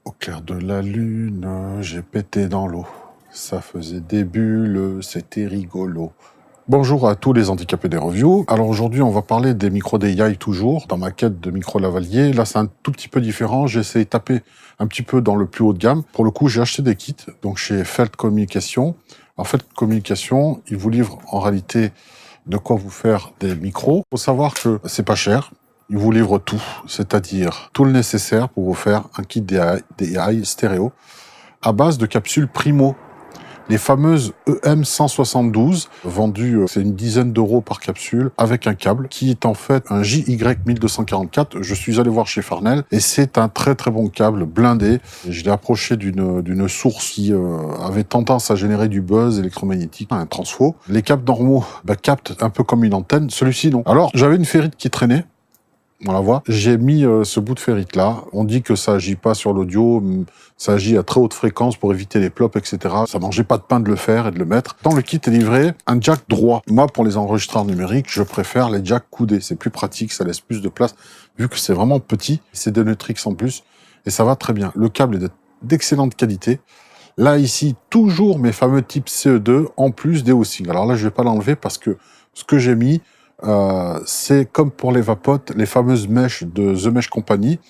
Au clair de la lune, j'ai pété dans l'eau. Ça faisait des bulles, c'était rigolo. Bonjour à tous les handicapés des reviews. Alors aujourd'hui, on va parler des micros DJI toujours, dans ma quête de micro lavalier. Là, c'est un tout petit peu différent. J'ai essayé de taper un petit peu dans le plus haut de gamme. Pour le coup, j'ai acheté des kits, donc chez Felt Communication. En Felt Communication, ils vous livrent en réalité de quoi vous faire des micros. Il faut savoir que c'est pas cher. Ils vous livrent tout, c'est-à-dire tout le nécessaire pour vous faire un kit DJI stéréo à base de capsules Primo. Les fameuses EM172, vendues, c'est une dizaine d'euros par capsule, avec un câble, qui est en fait un JY1244. Je suis allé voir chez Farnell, et c'est un très très bon câble, blindé. Et je l'ai approché d'une source qui avait tendance à générer du buzz électromagnétique, un transfo. Les câbles normaux captent un peu comme une antenne, celui-ci non. Alors, j'avais une ferrite qui traînait, on la voit. J'ai mis ce bout de ferrite là. On dit que ça agit pas sur l'audio, ça agit à très haute fréquence pour éviter les plops, etc. Ça mangeait pas de pain de le faire et de le mettre. Dans le kit est livré un jack droit. Moi, pour les enregistreurs numériques, je préfère les jacks coudés. C'est plus pratique, ça laisse plus de place, vu que c'est vraiment petit. C'est de Neutrix en plus, et ça va très bien. Le câble est d'excellente qualité. Là, ici, toujours mes fameux types CE2, en plus des housings. Alors là, je vais pas l'enlever parce que ce que j'ai mis, c'est comme pour les vapotes, les fameuses mèches de The Mesh Company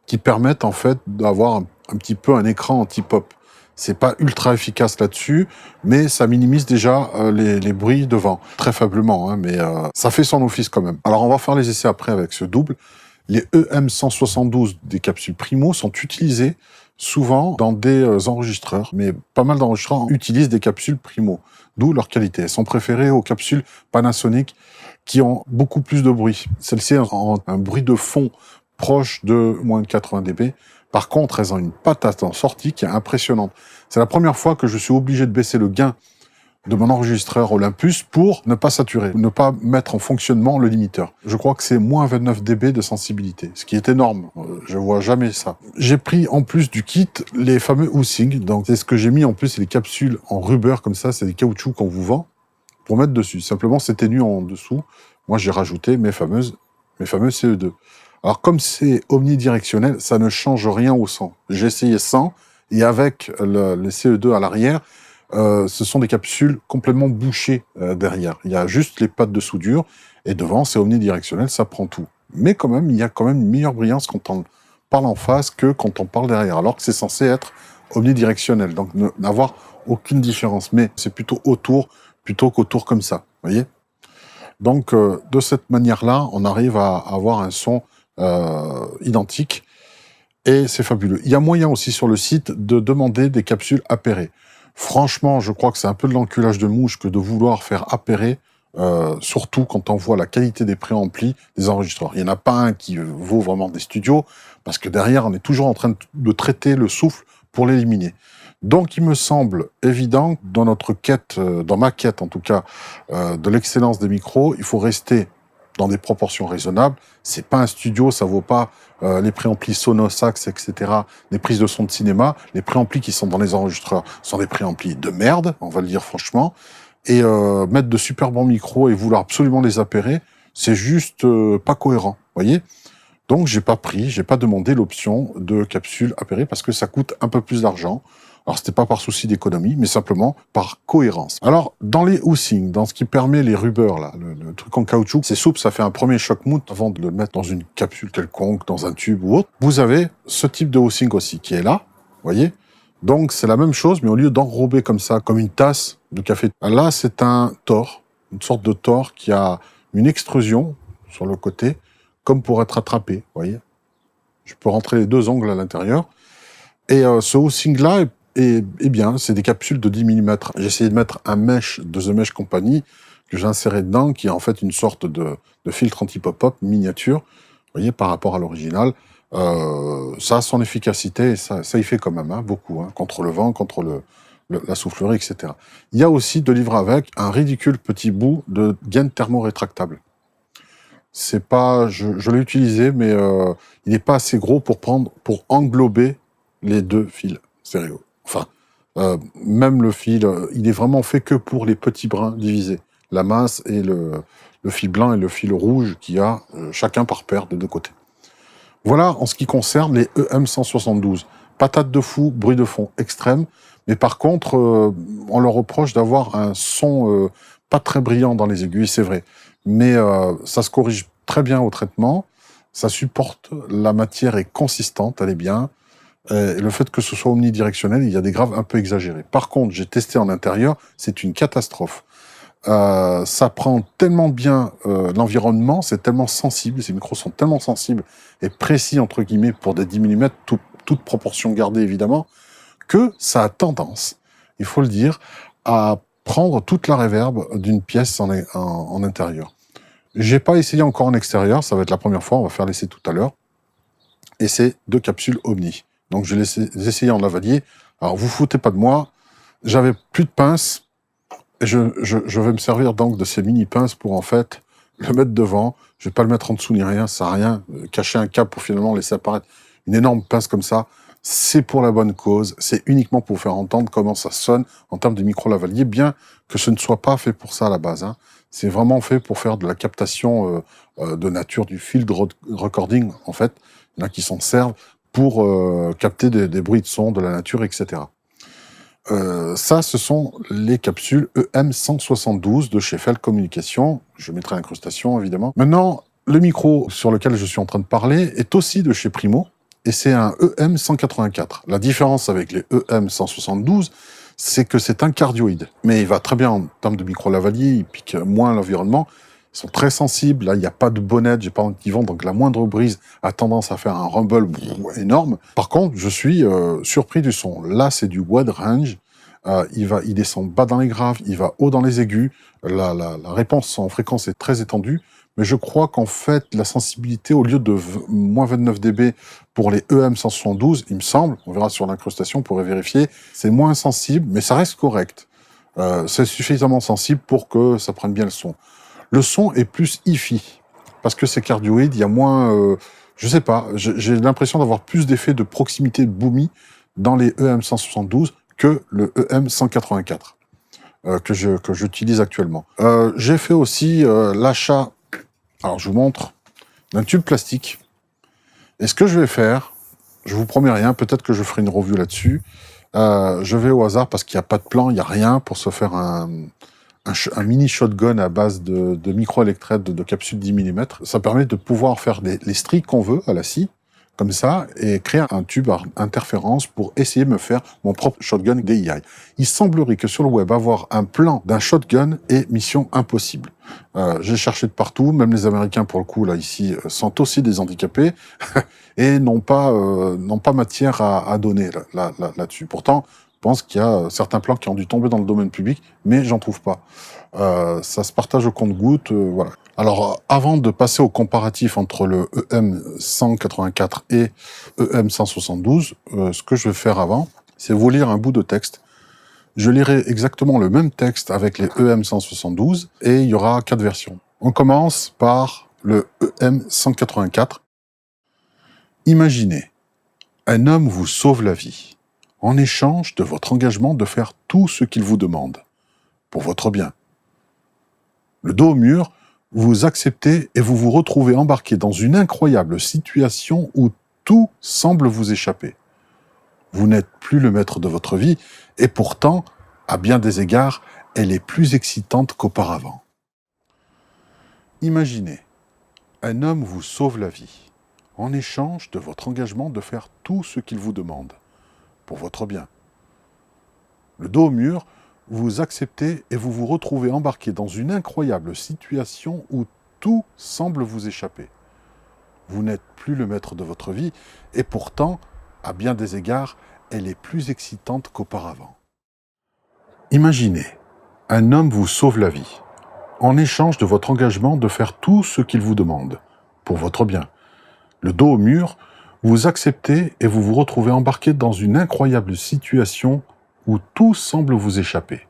qui permettent en fait d'avoir un petit peu un écran anti-pop. C'est pas ultra efficace là-dessus, mais ça minimise déjà les bruits devant, très faiblement, hein, mais ça fait son office quand même. Alors on va faire les essais après avec ce double. Les EM172 des capsules Primo sont utilisés souvent dans des enregistreurs, mais pas mal d'enregistreurs utilisent des capsules Primo, d'où leur qualité. Elles sont préférées aux capsules Panasonic qui ont beaucoup plus de bruit. Celles-ci ont un bruit de fond proche de moins de 80 dB. Par contre, elles ont une patate en sortie qui est impressionnante. C'est la première fois que je suis obligé de baisser le gain de mon enregistreur Olympus pour ne pas saturer, ne pas mettre en fonctionnement le limiteur. Je crois que c'est moins 29 dB de sensibilité, ce qui est énorme. Je vois jamais ça. J'ai pris en plus du kit les fameux housings. Donc c'est ce que j'ai mis en plus, c'est les capsules en rubber comme ça, c'est des caoutchoucs qu'on vous vend pour mettre dessus. Simplement, c'est ténu en dessous. Moi, j'ai rajouté mes fameux CE2. Alors, comme c'est omnidirectionnel, ça ne change rien au son. J'ai essayé sans, et avec les CE2 à l'arrière, ce sont des capsules complètement bouchées derrière. Il y a juste les pattes de soudure, et devant, c'est omnidirectionnel, ça prend tout. Mais quand même, il y a quand même une meilleure brillance quand on parle en face que quand on parle derrière, alors que c'est censé être omnidirectionnel, donc n'avoir aucune différence. Mais c'est plutôt autour, plutôt qu'autour comme ça, vous voyez. Donc, de cette manière-là, on arrive à avoir un son identique, et c'est fabuleux. Il y a moyen aussi sur le site de demander des capsules appairées. Franchement, je crois que c'est un peu de l'enculage de mouche que de vouloir faire appairer, surtout quand on voit la qualité des préamplis des enregistreurs. Il n'y en a pas un qui vaut vraiment des studios, parce que derrière, on est toujours en train de traiter le souffle pour l'éliminer. Donc, il me semble évident, dans notre quête, dans ma quête en tout cas, de l'excellence des micros, il faut rester dans des proportions raisonnables. C'est pas un studio, ça vaut pas les préamplis Sonos, Axe, etc., les prises de son de cinéma. Les préamplis qui sont dans les enregistreurs sont des préamplis de merde, on va le dire franchement. Et mettre de super bons micros et vouloir absolument les appairer, c'est juste pas cohérent, voyez. Donc, j'ai pas demandé l'option de capsule appairée parce que ça coûte un peu plus d'argent. Alors, c'était pas par souci d'économie, mais simplement par cohérence. Alors, dans les housings, dans ce qui permet les rubbers, là, le truc en caoutchouc, c'est souple, ça fait un premier choc mount avant de le mettre dans une capsule quelconque, dans un tube ou autre. Vous avez ce type de housing aussi qui est là, voyez. Donc, c'est la même chose, mais au lieu d'enrober comme ça, comme une tasse de café, là, c'est un tor, une sorte de tor qui a une extrusion sur le côté, comme pour être attrapé, vous voyez. Je peux rentrer les deux ongles à l'intérieur. Et ce housing-là est bien, c'est des capsules de 10 mm. J'ai essayé de mettre un mesh de The Mesh Company que j'ai inséré dedans, qui est en fait une sorte de filtre anti-pop-up miniature, vous voyez, par rapport à l'original. Ça a son efficacité, et ça y fait quand même, hein, beaucoup, hein, contre le vent, contre la soufflerie, etc. Il y a aussi de livrer avec un ridicule petit bout de gaine thermorétractable. C'est pas, je l'ai utilisé, mais il n'est pas assez gros pour englober les deux fils stéréo. Enfin, même le fil, il est vraiment fait que pour les petits brins divisés. La masse et le fil blanc et le fil rouge qu'il y a chacun par paire des deux côtés. Voilà en ce qui concerne les EM172. patate de fou, bruit de fond extrême. Mais par contre, on leur reproche d'avoir un son pas très brillant dans les aigus, c'est vrai. Mais ça se corrige très bien au traitement. Ça supporte, la matière est consistante, elle est bien. Et le fait que ce soit omnidirectionnel, il y a des graves un peu exagérés. Par contre, j'ai testé en intérieur, c'est une catastrophe. Ça prend tellement bien l'environnement, c'est tellement sensible, ces micros sont tellement sensibles et précis, entre guillemets, pour des 10 mm, toute proportion gardée évidemment, que ça a tendance, il faut le dire, à prendre toute la réverb d'une pièce en intérieur. J'ai pas essayé encore en extérieur, ça va être la première fois, on va faire l'essai tout à l'heure. Et c'est 2 capsules Omni. Donc je les essayé en lavalier. Alors vous foutez pas de moi, j'avais plus de pince, et je vais me servir donc de ces mini pinces pour en fait le mettre devant. Je vais pas le mettre en dessous ni rien, ça sert à rien. Cacher un câble pour finalement laisser apparaître une énorme pince comme ça, c'est pour la bonne cause. C'est uniquement pour vous faire entendre comment ça sonne en termes de micro lavalier, bien que ce ne soit pas fait pour ça à la base. Hein. C'est vraiment fait pour faire de la captation de nature, du field recording en fait. Il y en a qui s'en servent pour capter des bruits de son de la nature, etc. Ça, ce sont les capsules EM172 de chez Feld Communication. Je mettrai l'incrustation, évidemment. Maintenant, le micro sur lequel je suis en train de parler est aussi de chez Primo, et c'est un EM184. La différence avec les EM172, c'est que c'est un cardioïde. Mais il va très bien en termes de micro lavalier, il pique moins l'environnement. Ils sont très sensibles, là il n'y a pas de bonnette, j'ai pas envie qu'ils vendent, donc la moindre brise a tendance à faire un rumble énorme. Par contre, je suis surpris du son. Là c'est du wide range, il descend bas dans les graves, il va haut dans les aigus, la réponse en fréquence est très étendue, mais je crois qu'en fait la sensibilité, au lieu de moins 29 dB pour les EM172, il me semble, on verra sur l'incrustation, on pourrait vérifier, c'est moins sensible, mais ça reste correct. C'est suffisamment sensible pour que ça prenne bien le son. Le son est plus hi-fi, parce que c'est cardioïde, il y a moins... je sais pas, j'ai l'impression d'avoir plus d'effets de proximité de boomy dans les EM172 que le EM184 que j'utilise actuellement. J'ai fait aussi l'achat, alors je vous montre, d'un tube plastique. Et ce que je vais faire, je vous promets rien, peut-être que je ferai une review là-dessus. Je vais au hasard parce qu'il n'y a pas de plan, il n'y a rien pour se faire un mini shotgun à base de micro-électrètes de capsules 10 mm. Ça permet de pouvoir faire les stries qu'on veut à la scie, comme ça, et créer un tube à interférence pour essayer de me faire mon propre shotgun DIY. Il semblerait que sur le web, avoir un plan d'un shotgun est mission impossible. J'ai cherché de partout, même les Américains, pour le coup, là, ici, sont aussi des handicapés, et n'ont pas matière à donner là-dessus. Pourtant, je pense qu'il y a certains plans qui ont dû tomber dans le domaine public, mais j'en trouve pas. Ça se partage au compte-gouttes, voilà. Alors, avant de passer au comparatif entre le EM184 et EM172, ce que je vais faire avant, c'est vous lire un bout de texte. Je lirai exactement le même texte avec les EM172 et il y aura 4 versions. On commence par le EM184. Imaginez, un homme vous sauve la vie, en échange de votre engagement de faire tout ce qu'il vous demande, pour votre bien. Le dos au mur, vous acceptez et vous vous retrouvez embarqué dans une incroyable situation où tout semble vous échapper. Vous n'êtes plus le maître de votre vie, et pourtant, à bien des égards, elle est plus excitante qu'auparavant. Imaginez, un homme vous sauve la vie, en échange de votre engagement de faire tout ce qu'il vous demande, pour votre bien. Le dos au mur, vous acceptez et vous vous retrouvez embarqué dans une incroyable situation où tout semble vous échapper. Vous n'êtes plus le maître de votre vie, et pourtant, à bien des égards, elle est plus excitante qu'auparavant. Imaginez, un homme vous sauve la vie, en échange de votre engagement de faire tout ce qu'il vous demande, pour votre bien. Le dos au mur, vous acceptez et vous vous retrouvez embarqué dans une incroyable situation où tout semble vous échapper.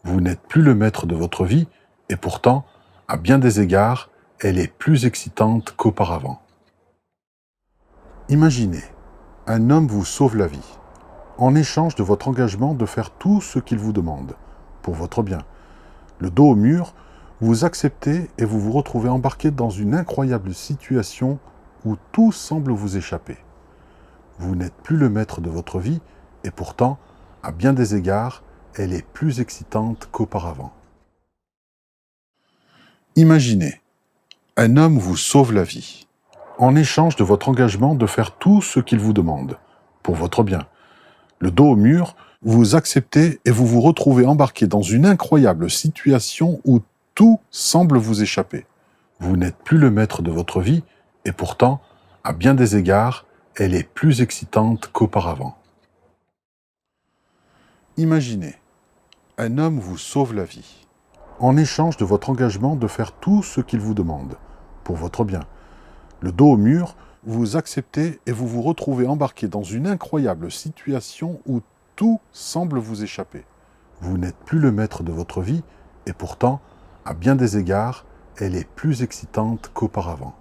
Vous n'êtes plus le maître de votre vie, et pourtant, à bien des égards, elle est plus excitante qu'auparavant. Imaginez, un homme vous sauve la vie, en échange de votre engagement de faire tout ce qu'il vous demande, pour votre bien. Le dos au mur, vous acceptez et vous vous retrouvez embarqué dans une incroyable situation où tout semble vous échapper. Vous n'êtes plus le maître de votre vie, et pourtant, à bien des égards, elle est plus excitante qu'auparavant. Imaginez, un homme vous sauve la vie, en échange de votre engagement de faire tout ce qu'il vous demande, pour votre bien. Le dos au mur, vous acceptez et vous vous retrouvez embarqué dans une incroyable situation où tout semble vous échapper. Vous n'êtes plus le maître de votre vie, et pourtant, à bien des égards, elle est plus excitante qu'auparavant. Imaginez, un homme vous sauve la vie, en échange de votre engagement de faire tout ce qu'il vous demande, pour votre bien. Le dos au mur, vous acceptez et vous vous retrouvez embarqué dans une incroyable situation où tout semble vous échapper. Vous n'êtes plus le maître de votre vie, et pourtant, à bien des égards, elle est plus excitante qu'auparavant.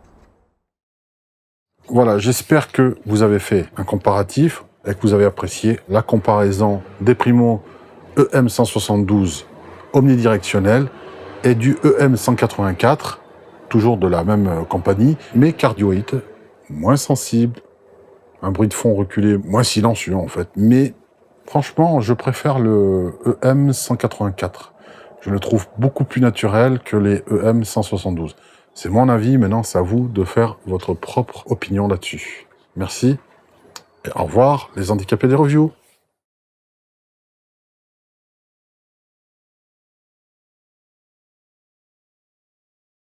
Voilà, j'espère que vous avez fait un comparatif et que vous avez apprécié la comparaison des Primo EM172 omnidirectionnel et du EM184, toujours de la même compagnie, mais cardioïde, moins sensible, un bruit de fond reculé, moins silencieux en fait. Mais franchement, je préfère le EM184. Je le trouve beaucoup plus naturel que les EM172. C'est mon avis, maintenant c'est à vous de faire votre propre opinion là-dessus. Merci et au revoir les handicapés des reviews.